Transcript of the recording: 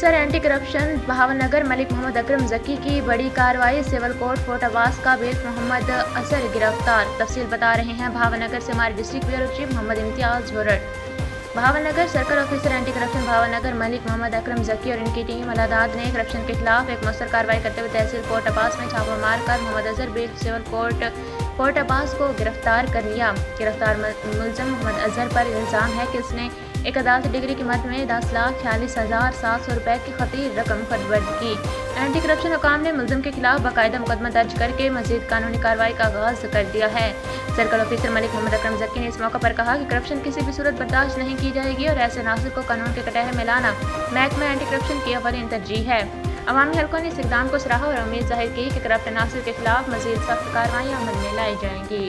Officer anti corruption Bhavnagar Malik Mohammad Akram Zaki की बड़ी कार्रवाई। सिविल कोर्ट फोर्टाबास का बेग मोहम्मद असर गिरफ्तार। तफसील बता रहे हैं भावनगर से हमारे district bureau chief Mohammad Imtiyaz Jhorat. Bhavnagar circle officer anti corruption Bhavnagar Malik Mohammad Akram Zaki और इनकी टीम अलादाद ने करप्शन के खिलाफ एक मौसर कार्रवाई करते हुए तहसील कोर्ट अब्बास में छापा मारकर मोहम्मद अजहर बेग सिविल कोर्ट अब्बास को गिरफ्तार कर लिया। गिरफ्तार मुलजम मोहम्मद अजहर पर इल्ज़ाम है कि उसने एक अदालती डिग्री की मद में 10,46,700 रुपये की खतीर रकम खतबर्द की। एंटी करप्शन हुकाम ने मुलजम के खिलाफ बाकायदा मुकदमा दर्ज करके मजीद कानूनी कार्रवाई का आगाज कर दिया है। सर्कल ऑफिसर मलिक मोहम्मद अकरम जक्की ने इस मौके पर कहा कि करप्शन किसी भी सूरत बर्दाश्त नहीं की जाएगी और ऐसे नासिर को कानून के कटहरे में लाना महकमा एंटी करप्शन की अवलीन तरजीह है। अवामी हल्कों ने इस इकदाम को सराहा और उम्मीद जाहिर की कि करप्ट नासिर के खिलाफ मजीद सख्त कार्रवाई अमल में लाई जाएंगी।